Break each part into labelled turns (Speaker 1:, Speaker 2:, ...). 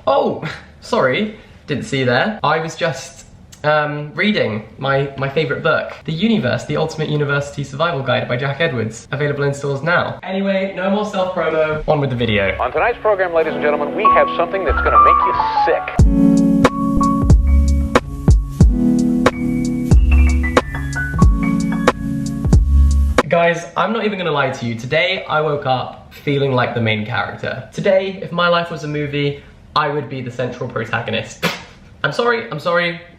Speaker 1: Oh, sorry, didn't see you there. I was just reading my favourite book, The Universe, The Ultimate University Survival Guide by Jack Edwards, available in stores now. Anyway, no more self-promo, on with the video.
Speaker 2: On tonight's program, ladies and gentlemen, we have something that's gonna make you sick.
Speaker 1: Guys, I'm not even gonna lie to you. Today, I woke up feeling like the main character. Today, if my life was a movie, I would be the central protagonist. I'm sorry,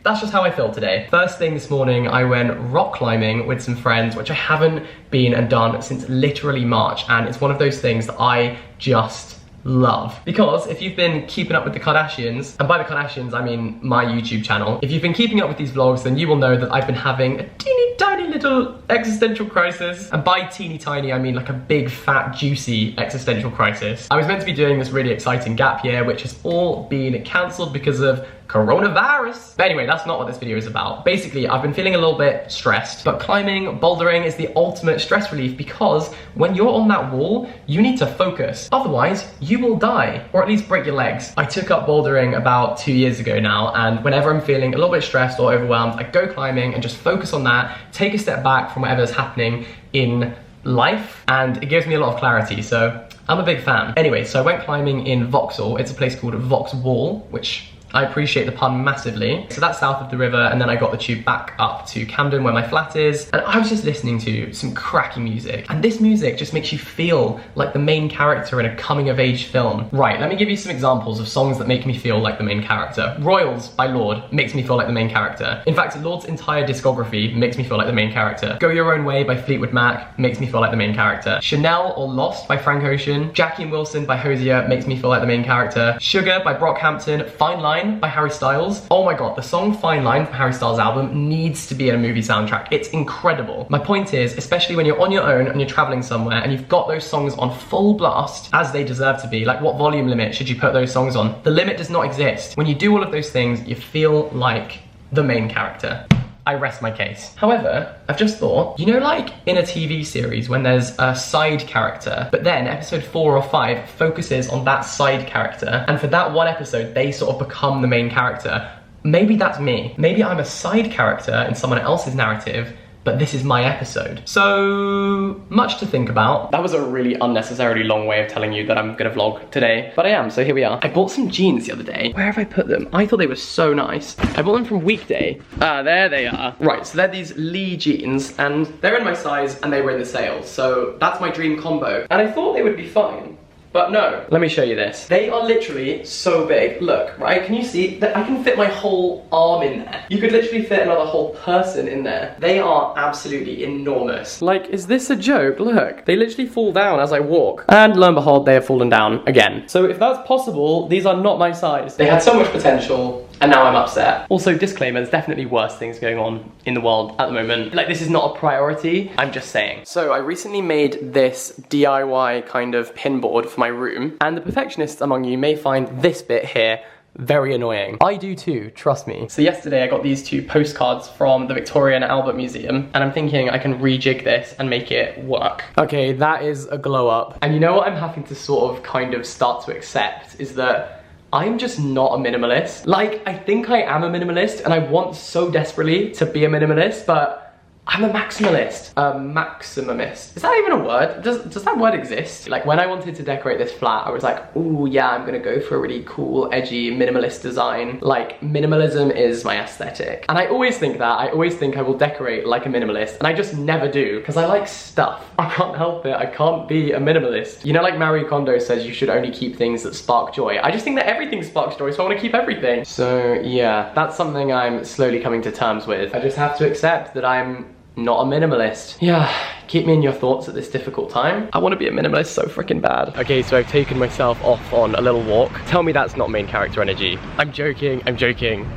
Speaker 1: that's just how I feel today. First thing this morning, I went rock climbing with some friends, which I haven't been and done since literally March, and it's one of those things that I just love. Because if you've been keeping up with the Kardashians, and by the Kardashians I mean my YouTube channel, if you've been keeping up with these vlogs, then you will know that I've been having a teeny tiny little existential crisis. And by teeny tiny I mean like a big fat juicy existential crisis. I was meant to be doing this really exciting gap year, which has all been cancelled because of coronavirus. But anyway, that's not what this video is about. Basically, I've been feeling a little bit stressed, but climbing, bouldering is the ultimate stress relief because when you're on that wall, you need to focus. Otherwise, you will die, or at least break your legs. I took up bouldering about 2 years ago now, and whenever I'm feeling a little bit stressed or overwhelmed, I go climbing and just focus on that, take a step back from whatever's happening in life, and it gives me a lot of clarity, so I'm a big fan. Anyway, so I went climbing in Vauxhall. It's a place called Vauxhall, which I appreciate the pun massively. So that's south of the river, and then I got the tube back up to Camden where my flat is, and I was just listening to some cracking music. And this music just makes you feel like the main character in a coming of age film. Right, let me give you some examples of songs that make me feel like the main character. Royals by Lorde makes me feel like the main character. In fact, Lorde's entire discography makes me feel like the main character. Go Your Own Way by Fleetwood Mac makes me feel like the main character. Chanel or Lost by Frank Ocean. Jackie and Wilson by Hosier makes me feel like the main character. Sugar by Brockhampton. Fine Line by Harry Styles. Oh my god, the song Fine Line from Harry Styles' album needs to be in a movie soundtrack. It's incredible. My point is, especially when you're on your own and you're traveling somewhere and you've got those songs on full blast, as they deserve to be, like what volume limit should you put those songs on? The limit does not exist. When you do all of those things, you feel like the main character. I rest my case. However, I've just thought, you know, like in a TV series when there's a side character, but then episode 4 or 5 focuses on that side character, and for that one episode, they sort of become the main character. Maybe that's me. Maybe I'm a side character in someone else's narrative, but this is my episode. So, much to think about. That was a really unnecessarily long way of telling you that I'm gonna vlog today, but I am, so here we are. I bought some jeans the other day. Where have I put them? I thought they were so nice. I bought them from Weekday. Ah, there they are. Right, so they're these Lee jeans, and they're in my size, and they were in the sale, so that's my dream combo. And I thought they would be fine. But no, let me show you this. They are literally so big. Look, right, can you see that I can fit my whole arm in there? You could literally fit another whole person in there. They are absolutely enormous. Like, is this a joke? Look, they literally fall down as I walk. And lo and behold, they have fallen down again. So if that's possible, these are not my size. They had so much potential, and now I'm upset. Also, disclaimer, there's definitely worse things going on in the world at the moment. Like, this is not a priority, I'm just saying. So I recently made this DIY kind of pinboard for my room, and the perfectionists among you may find this bit here very annoying. I do too, trust me. So yesterday I got these 2 postcards from the Victoria and Albert Museum, and I'm thinking I can rejig this and make it work. Okay, that is a glow up. And you know what I'm having to sort of kind of start to accept is that I'm just not a minimalist. Like, I think I am a minimalist and I want so desperately to be a minimalist, but I'm a maximalist. A maximumist. Is that even a word? Does that word exist? Like, when I wanted to decorate this flat, I was like, ooh, yeah, I'm gonna go for a really cool, edgy, minimalist design. Like, minimalism is my aesthetic. And I always think that. I always think I will decorate like a minimalist, and I just never do, because I like stuff. I can't help it. I can't be a minimalist. You know, like Marie Kondo says, you should only keep things that spark joy. I just think that everything sparks joy, so I want to keep everything. So, yeah, that's something I'm slowly coming to terms with. I just have to accept that I'm not a minimalist. Yeah, keep me in your thoughts at this difficult time. I want to be a minimalist so freaking bad. Okay, so I've taken myself off on a little walk. Tell me that's not main character energy. I'm joking, I'm joking.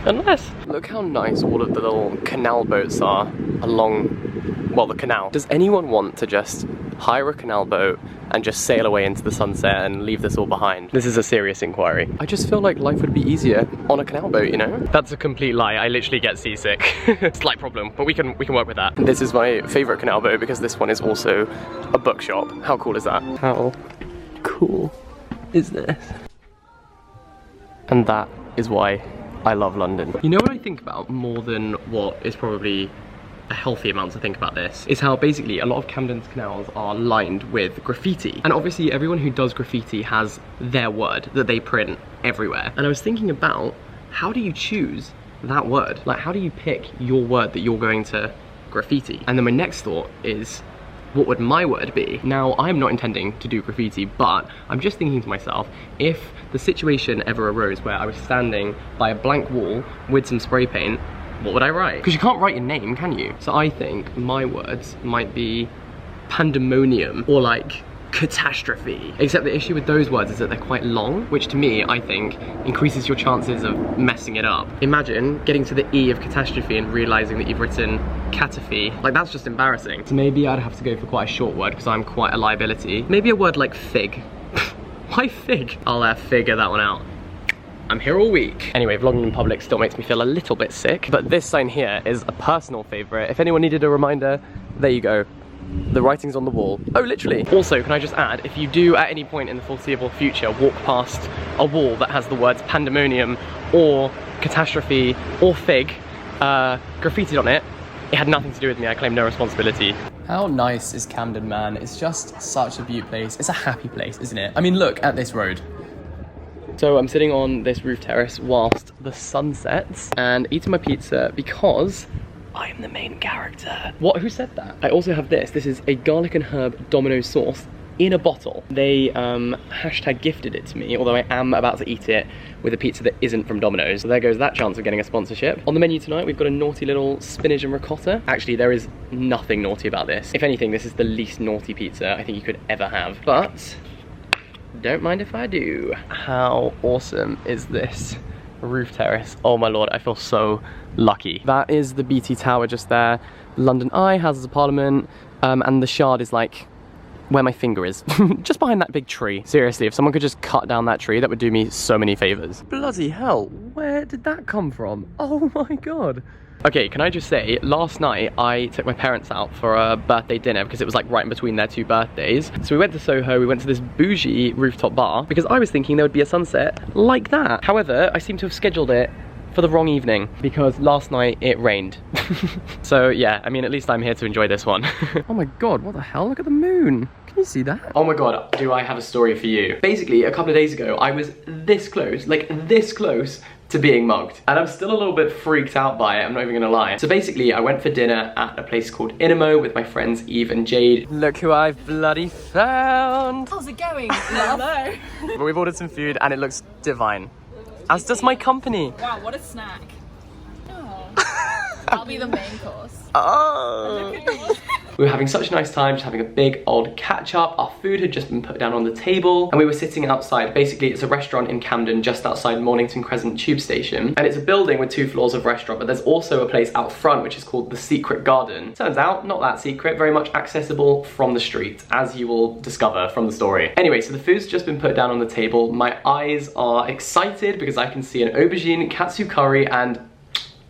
Speaker 1: Unless, look how nice all of the little canal boats are along, well, the canal. Does anyone want to just hire a canal boat and just sail away into the sunset and leave this all behind? This is a serious inquiry. I just feel like life would be easier on a canal boat, you know? That's a complete lie. I literally get seasick. Slight problem, but we can work with that. This is my favorite canal boat because this one is also a bookshop. How cool is that? How cool is this? And that is why I love London. You know what I think about more than what is probably a healthy amount to think about this, is how basically a lot of Camden's canals are lined with graffiti. And obviously everyone who does graffiti has their word that they print everywhere. And I was thinking about, how do you choose that word? Like, how do you pick your word that you're going to graffiti? And then my next thought is, what would my word be? Now, I'm not intending to do graffiti, but I'm just thinking to myself, if the situation ever arose where I was standing by a blank wall with some spray paint, what would I write? Because you can't write your name, can you? So I think my words might be pandemonium or like catastrophe. Except the issue with those words is that they're quite long, which to me, I think, increases your chances of messing it up. Imagine getting to the E of catastrophe and realizing that you've written cataphy. Like, that's just embarrassing. So maybe I'd have to go for quite a short word because I'm quite a liability. Maybe a word like fig. Why fig? I'll figure that one out. I'm here all week. Anyway, vlogging in public still makes me feel a little bit sick, but this sign here is a personal favorite. If anyone needed a reminder, there you go. The writing's on the wall. Oh, literally. Also, can I just add, if you do at any point in the foreseeable future walk past a wall that has the words pandemonium or catastrophe or fig graffitied on it, it had nothing to do with me. I claim no responsibility. How nice is Camden, man? It's just such a beautiful place. It's a happy place, isn't it? I mean, look at this road. So I'm sitting on this roof terrace whilst the sun sets and eating my pizza because I am the main character. What? Who said that? I also have this. This is a garlic and herb Domino's sauce in a bottle. They hashtag gifted it to me, although I am about to eat it with a pizza that isn't from Domino's. So there goes that chance of getting a sponsorship. On the menu tonight, we've got a naughty little spinach and ricotta. Actually, there is nothing naughty about this. If anything, this is the least naughty pizza I think you could ever have. But don't mind if I do. How awesome is this roof terrace? Oh my lord, I feel so lucky. That is the BT Tower just there. London Eye, Houses of Parliament, and the Shard is like where my finger is. Just behind that big tree. Seriously, if someone could just cut down that tree, that would do me so many favors. Bloody hell, where did that come from? Oh my god. Okay, can I just say, last night I took my parents out for a birthday dinner because it was like right in between their two birthdays. So we went to Soho, we went to this bougie rooftop bar because I was thinking there would be a sunset like that. However, I seem to have scheduled it for the wrong evening because last night it rained. So yeah, I mean, at least I'm here to enjoy this one. Oh my god, what the hell? Look at the moon. Can you see that? Oh my god, do I have a story for you. Basically, a couple of days ago, I was this close, like this close to being mugged. And I'm still a little bit freaked out by it, I'm not even gonna lie. So basically, I went for dinner at a place called Inimo with my friends Eve and Jade. Look who I've bloody found.
Speaker 3: How's it going? Hello.
Speaker 1: But we've ordered some food and it looks divine. As does my company.
Speaker 3: Wow, what a snack. Oh. I'll be the main course.
Speaker 1: Oh. We were having such a nice time, just having a big old catch up. Our food had just been put down on the table and we were sitting outside. Basically, it's a restaurant in Camden just outside Mornington Crescent tube station. And it's a building with 2 floors of restaurant, but there's also a place out front which is called the Secret Garden. Turns out, not that secret, very much accessible from the street, as you will discover from the story. Anyway, so the food's just been put down on the table. My eyes are excited because I can see an aubergine katsu curry and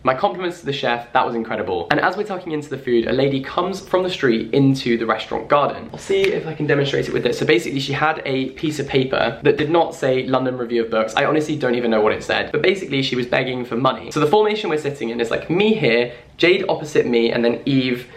Speaker 1: my compliments to the chef, that was incredible. And as we're tucking into the food, a lady comes from the street into the restaurant garden. I'll see if I can demonstrate it with this. So basically she had a piece of paper that did not say London Review of Books. I honestly don't even know what it said, but basically she was begging for money. So the formation we're sitting in is like me here, Jade opposite me, and then Eve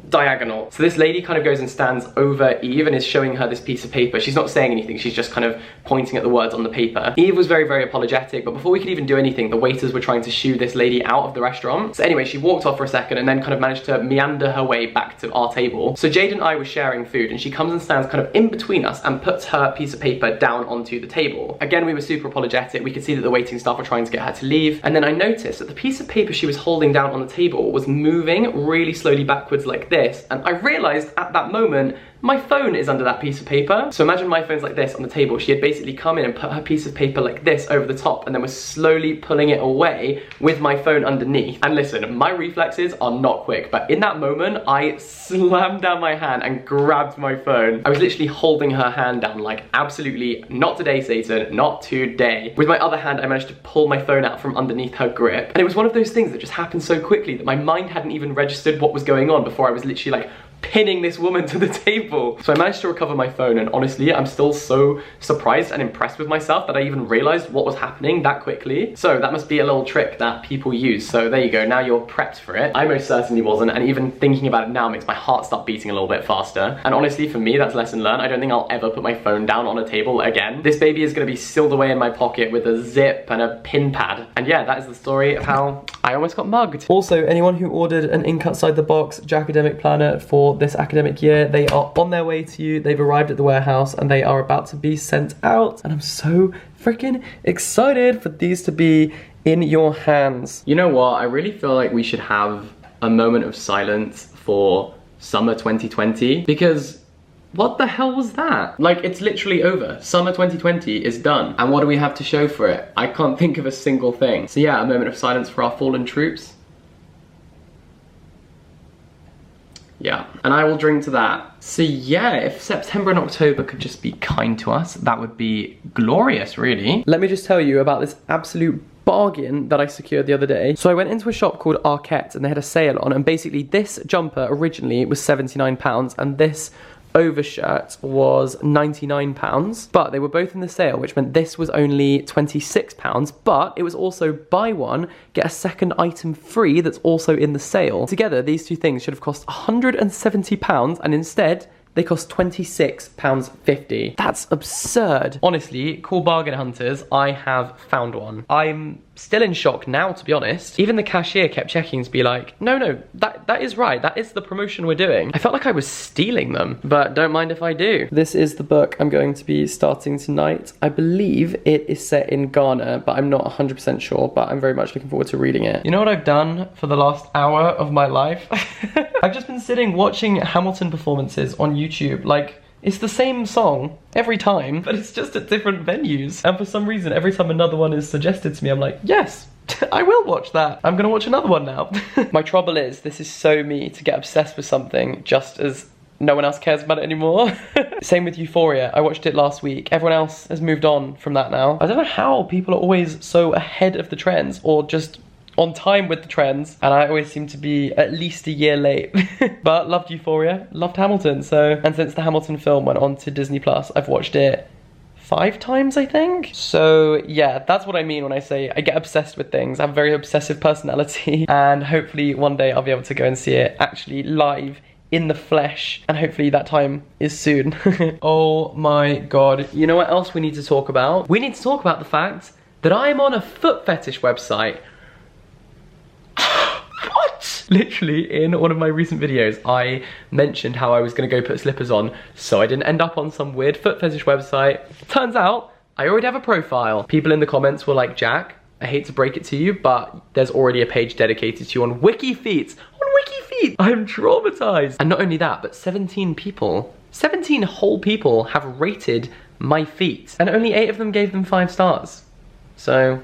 Speaker 1: diagonal. So this lady kind of goes and stands over Eve and is showing her this piece of paper. She's not saying anything, she's just kind of pointing at the words on the paper. Eve was very, very apologetic, but before we could even do anything, the waiters were trying to shoo this lady out of the restaurant. So anyway, she walked off for a second and then kind of managed to meander her way back to our table. So Jade and I were sharing food and she comes and stands kind of in between us and puts her piece of paper down onto the table. Again, we were super apologetic. We could see that the waiting staff were trying to get her to leave. And then I noticed that the piece of paper she was holding down on the table was moving really slowly backwards like this. And I realized at that moment, my phone is under that piece of paper. So imagine my phone's like this on the table. She had basically come in and put her piece of paper like this over the top and then was slowly pulling it away with my phone underneath. And listen, my reflexes are not quick, but in that moment, I slammed down my hand and grabbed my phone. I was literally holding her hand down like, absolutely not today, Satan, not today. With my other hand, I managed to pull my phone out from underneath her grip. And it was one of those things that just happened so quickly that my mind hadn't even registered what was going on before I was literally like pinning this woman to the table. So I managed to recover my phone, and honestly, I'm still so surprised and impressed with myself that I even realized what was happening that quickly. So that must be a little trick that people use. So there you go, now you're prepped for it. I most certainly wasn't, and even thinking about it now makes my heart start beating a little bit faster. And honestly, for me, that's lesson learned. I don't think I'll ever put my phone down on a table again. This baby is gonna be sealed away in my pocket with a zip and a pin pad. And yeah, that is the story of how I almost got mugged. Also, anyone who ordered an ink outside the box Jacademic planner for this academic year, they are on their way to you. They've arrived at the warehouse and they are about to be sent out. And I'm so freaking excited for these to be in your hands. You know what? I really feel like we should have a moment of silence for summer 2020, because what the hell was that? Like, it's literally over. Summer 2020 is done. And what do we have to show for it? I can't think of a single thing. So yeah, a moment of silence for our fallen troops. Yeah, and I will drink to that. So yeah, if September and October could just be kind to us, that would be glorious, really. Let me just tell you about this absolute bargain that I secured the other day. So I went into a shop called Arquette and they had a sale on, and basically this jumper originally was £79 and this overshirt was £99, but they were both in the sale, which meant this was only £26, but it was also buy one, get a second item free that's also in the sale. Together, these two things should have cost £170, and instead, they cost £26.50. That's absurd. Honestly, cool bargain hunters, I have found one. I'm still in shock now, to be honest. Even the cashier kept checking to be like, no, that is right. That is the promotion we're doing. I felt like I was stealing them, but don't mind if I do. This is the book I'm going to be starting tonight. I believe it is set in Ghana, but I'm not 100% sure, but I'm very much looking forward to reading it. You know what I've done for the last hour of my life? I've just been sitting watching Hamilton performances on YouTube. Like, it's the same song every time, but it's just at different venues. And for some reason, every time another one is suggested to me, I'm like, yes, I will watch that. I'm gonna watch another one now. My trouble is, this is so me to get obsessed with something just as no one else cares about it anymore. Same with Euphoria. I watched it last week. Everyone else has moved on from that now. I don't know how people are always so ahead of the trends, or just on time with the trends, and I always seem to be at least a year late. But loved Euphoria, loved Hamilton, so, and since the Hamilton film went on to Disney Plus, I've watched it 5 times, I think. So yeah, that's what I mean when I say I get obsessed with things. I have a very obsessive personality, and hopefully one day I'll be able to go and see it actually live in the flesh, and hopefully that time is soon. Oh my god. You know what else we need to talk about? We need to talk about the fact that I'm on a foot fetish website. What? Literally, in one of my recent videos, I mentioned how I was gonna go put slippers on, so I didn't end up on some weird foot fetish website. Turns out, I already have a profile. People in the comments were like, Jack, I hate to break it to you, but there's already a page dedicated to you on WikiFeet. On WikiFeet! I'm traumatized. And not only that, but 17 whole people have rated my feet, and only 8 of them gave them 5 stars. So,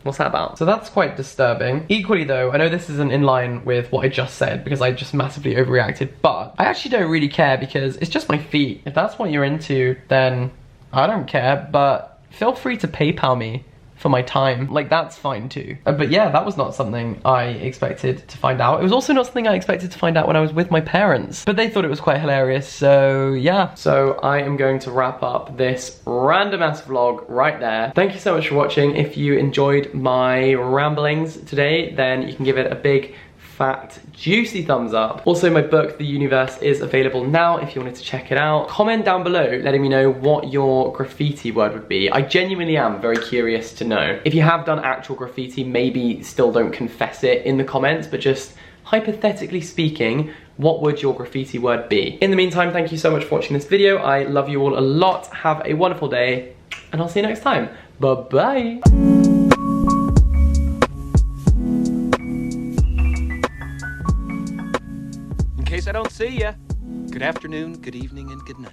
Speaker 1: what's that about? So that's quite disturbing. Equally though, I know this isn't in line with what I just said because I just massively overreacted, but I actually don't really care because it's just my feet. If that's what you're into, then I don't care, but feel free to PayPal me for my time. Like, that's fine too. But yeah, that was not something I expected to find out. It was also not something I expected to find out when I was with my parents, but they thought it was quite hilarious, so yeah. So I am going to wrap up this random ass vlog right there. Thank you so much for watching. If you enjoyed my ramblings today, then you can give it a big fat juicy thumbs up. Also, my book The Universe is available now if you wanted to check it out. Comment down below letting me know what your graffiti word would be. I genuinely am very curious to know. If you have done actual graffiti, maybe still don't confess it in the comments, but just hypothetically speaking, what would your graffiti word be? In the meantime, thank you so much for watching this video. I love you all a lot. Have a wonderful day, and I'll see you next time. Bye-bye.
Speaker 2: In case I don't see ya, good afternoon, good evening, and good night.